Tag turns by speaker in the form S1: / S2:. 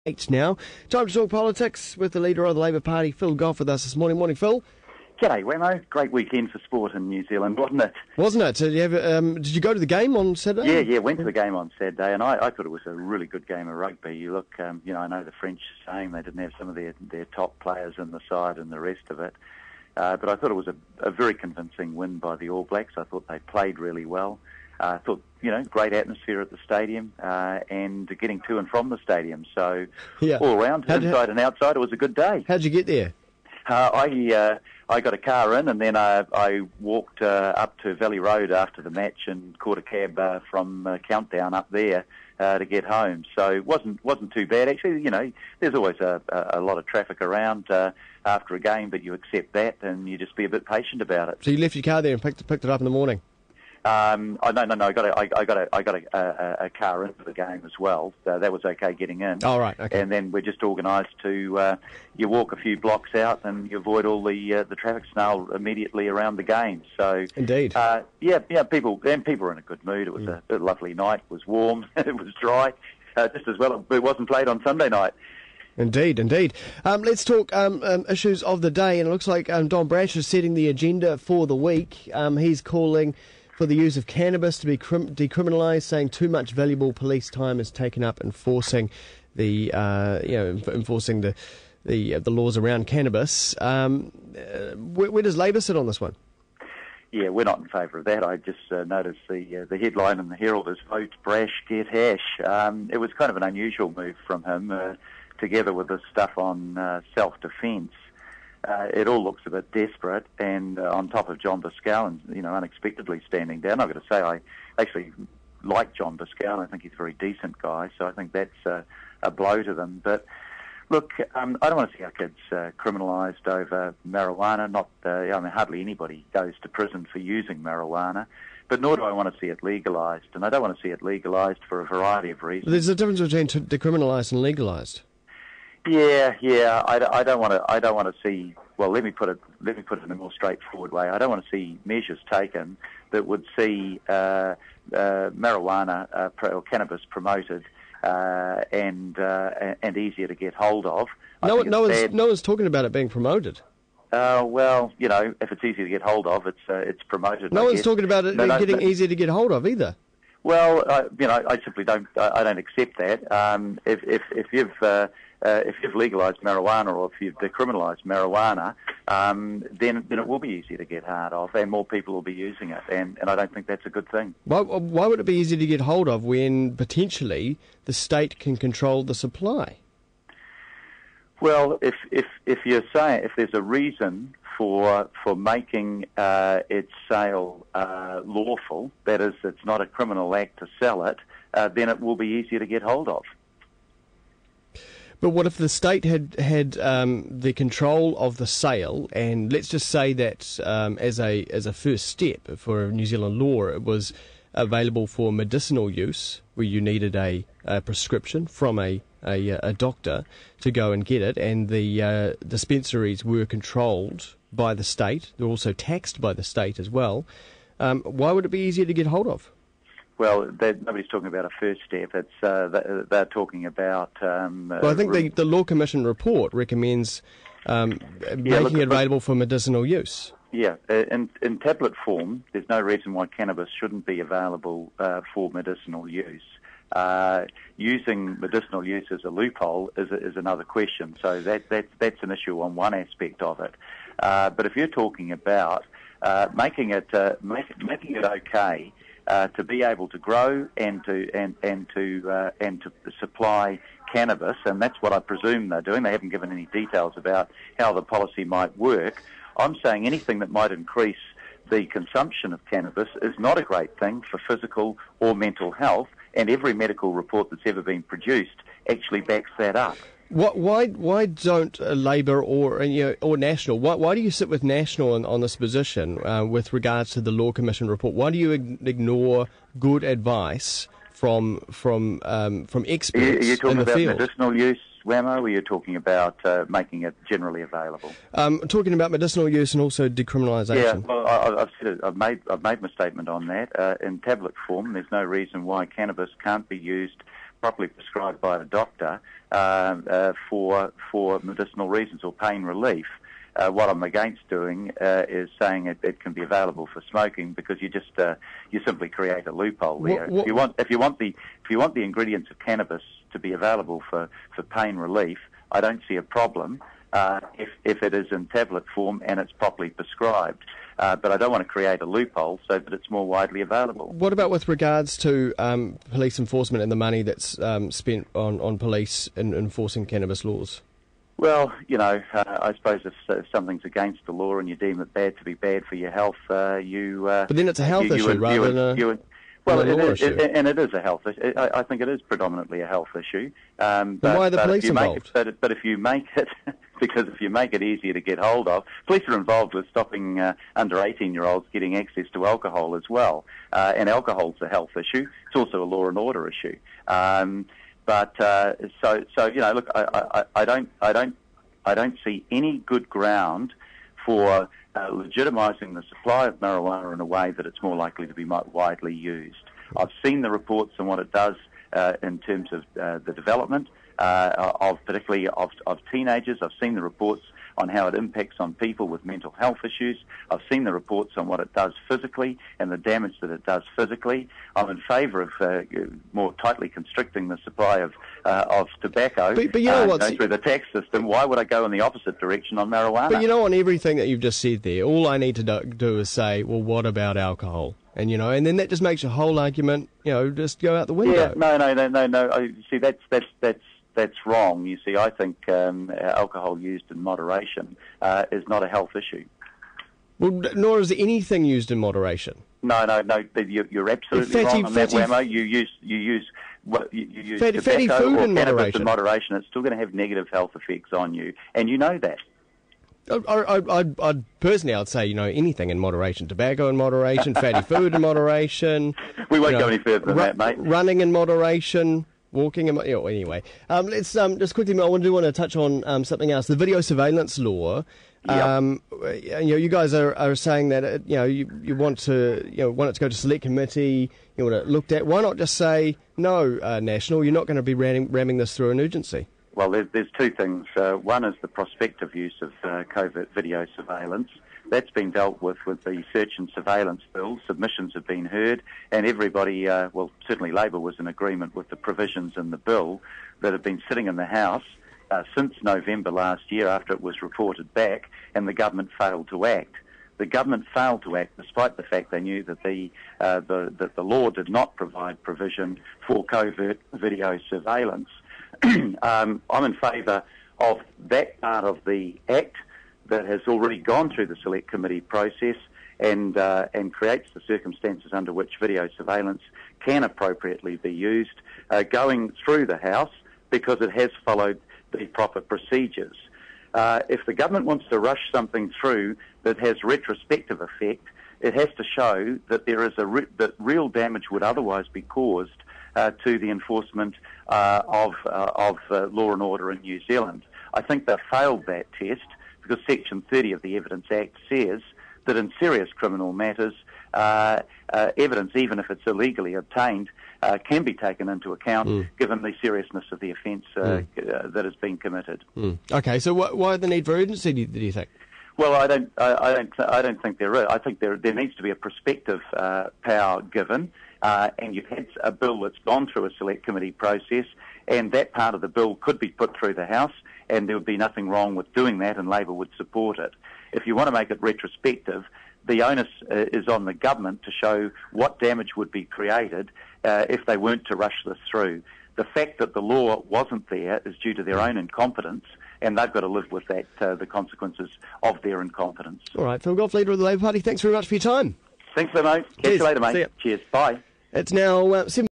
S1: 8 now. Time to talk politics with the leader of the Labour Party, Phil Goff, with us this morning. Morning, Phil.
S2: G'day, Wammo. Great weekend for sport in New Zealand, wasn't it?
S1: Wasn't it? Did you go to the game on Saturday?
S2: Yeah, went to the game on Saturday, and I thought it was a really good game of rugby. You look, I know the French saying they didn't have some of their top players in the side and the rest of it, but I thought it was a very convincing win by the All Blacks. I thought they played really well. I thought, great atmosphere at the stadium, and getting to and from the stadium. So all around, inside and outside, it was a good day.
S1: How'd you get there?
S2: I got a car in, and then I walked up to Valley Road after the match and caught a cab from Countdown up there to get home. So it wasn't too bad. Actually, there's always a lot of traffic around after a game, but you accept that and you just be a bit patient about it.
S1: So you left your car there and picked it up in the morning?
S2: No. I got a car into the game as well. So that was okay getting in.
S1: Oh, right. Okay.
S2: And then we're just organised to you walk a few blocks out and you avoid all the traffic snarl immediately around the game. So
S1: indeed.
S2: People were in a good mood. It was a lovely night. It was warm. It was dry. Just as well it wasn't played on Sunday night.
S1: Indeed. Let's talk issues of the day, and it looks like Don Brash is setting the agenda for the week. He's calling for the use of cannabis to be decriminalised, saying too much valuable police time is taken up enforcing the laws around cannabis. Where does Labour sit on this one? Yeah,
S2: we're not in favour of that. I just noticed the headline in the Herald is "Vote Brash, Get Hash." It was kind of an unusual move from him, together with the stuff on self-defence. It all looks a bit desperate, and on top of John Biscow, unexpectedly standing down. I've got to say, I actually like John Biscow. I think he's a very decent guy, so I think that's a blow to them. But look, I don't want to see our kids criminalised over marijuana. Hardly anybody goes to prison for using marijuana, but nor do I want to see it legalised. And I don't want to see it legalised for a variety of reasons.
S1: There's a difference between decriminalised and legalised.
S2: Yeah. I don't want to see. Well, let me put it in a more straightforward way. I don't want to see measures taken that would see marijuana or cannabis promoted and easier to get hold of.
S1: No one's talking about it being promoted.
S2: If it's easy to get hold of, it's promoted.
S1: No one's talking about it getting easier to get hold of either.
S2: Well, I simply don't. I don't accept that. If you've legalised marijuana or if you've decriminalised marijuana, then it will be easier to get hold of, and more people will be using it. And I don't think that's a good thing.
S1: Why would it be easy to get hold of when potentially the state can control the supply?
S2: Well, if you're saying if there's a reason for making its sale lawful, that is, it's not a criminal act to sell it, then it will be easier to get hold of.
S1: But what if the state had the control of the sale, and let's just say that as a first step for a New Zealand law, it was available for medicinal use, where you needed a prescription from a doctor to go and get it, and the dispensaries were controlled by the state. They're also taxed by the state as well. Why would it be easier to get hold of?
S2: Well, nobody's talking about a first step. It's they're talking about.
S1: I think the Law Commission report recommends making it available for medicinal use.
S2: Yeah, in tablet form, there's no reason why cannabis shouldn't be available for medicinal use. Using medicinal use as a loophole is another question. So that's an issue on one aspect of it. But if you're talking about making it okay. To be able to grow and to supply cannabis, and that's what I presume they're doing. They haven't given any details about how the policy might work. I'm saying anything that might increase the consumption of cannabis is not a great thing for physical or mental health, and every medical report that's ever been produced actually backs that up.
S1: Why don't Labour or National? Why do you sit with National on this position with regards to the Law Commission report? Why do you ignore good advice from experts in the field?
S2: Are you talking about medicinal use, Wammo, or are you talking about making it generally available?
S1: Talking about medicinal use and also decriminalisation.
S2: Yeah, well, I've said it. I've made my statement on that. In tablet form, there's no reason why cannabis can't be used properly prescribed by a doctor for medicinal reasons or pain relief. What I'm against doing is saying it can be available for smoking, because you simply create a loophole there. If you want the ingredients of cannabis to be available for pain relief, I don't see a problem if it is in tablet form and it's properly prescribed. But I don't want to create a loophole so that it's more widely available.
S1: What about with regards to police enforcement and the money that's spent on police in enforcing cannabis laws?
S2: Well, I suppose if something's against the law and you deem it bad to be bad for your health, But
S1: then it's a health issue rather than a law issue.
S2: And it is a health issue. I think it is predominantly a health issue.
S1: But why are the police involved?
S2: But if you make it, because if you make it easier to get hold of, police are involved with stopping under 18-year-olds getting access to alcohol as well. And alcohol's a health issue. It's also a law and order issue. Look, I don't see any good ground for legitimising the supply of marijuana in a way that it's more likely to be widely used. I've seen the reports on what it does in terms of the development particularly of teenagers. I've seen the reports on how it impacts on people with mental health issues. I've seen the reports on what it does physically and the damage that it does physically. I'm in favour of more tightly constricting the supply of tobacco
S1: but you know
S2: through the tax system. Why would I go in the opposite direction on marijuana?
S1: But on everything that you've just said there, all I need to do is say, well, what about alcohol? And and then that just makes your whole argument, just go out the window.
S2: Yeah, no. See, that's wrong. You see, I think alcohol used in moderation is not a health issue.
S1: Well, nor is anything used in moderation.
S2: No. You're absolutely wrong on that, Wammo. You use
S1: fatty
S2: tobacco
S1: food
S2: or
S1: in
S2: cannabis in moderation. It's still going to have negative health effects on you, and you know that.
S1: I'd personally, I'd say, anything in moderation. Tobacco in moderation, fatty food in moderation.
S2: We won't go any further than that, mate.
S1: Running in moderation, walking in anyway. Let's just quickly, I do want to touch on something else. The video surveillance law.
S2: Yep.
S1: You guys are saying that you want to want it to go to select committee. You want it looked at. Why not just say no, National? You're not going to be ramming this through an urgency.
S2: Well, there's two things. One is the prospective use of covert video surveillance. That's been dealt with the search and surveillance bill. Submissions have been heard, and everybody, certainly Labor was in agreement with the provisions in the bill that have been sitting in the House since November last year after it was reported back, and the government failed to act. The government failed to act despite the fact they knew that the law did not provide provision for covert video surveillance. I'm in favour of that part of the Act that has already gone through the Select Committee process and creates the circumstances under which video surveillance can appropriately be used, going through the House because it has followed the proper procedures. If the government wants to rush something through that has retrospective effect, it has to show that there is that real damage would otherwise be caused to the enforcement of law and order in New Zealand. I think they've failed that test because Section 30 of the Evidence Act says that in serious criminal matters, evidence, even if it's illegally obtained, can be taken into account given the seriousness of the offence that has been committed.
S1: Okay, so why the need for urgency, do you think?
S2: Well, I don't think there is. I think there needs to be a prospective power given, and you've had a bill that's gone through a select committee process, and that part of the bill could be put through the House, and there would be nothing wrong with doing that, and Labor would support it. If you want to make it retrospective, the onus is on the government to show what damage would be created if they weren't to rush this through. The fact that the law wasn't there is due to their own incompetence, and they've got to live with that, the consequences of their incompetence.
S1: All right, Phil Goff, leader of the Labour Party, thanks very much for your time.
S2: Thanks, mate. Catch you later, mate. Cheers. Bye.
S1: It's now 7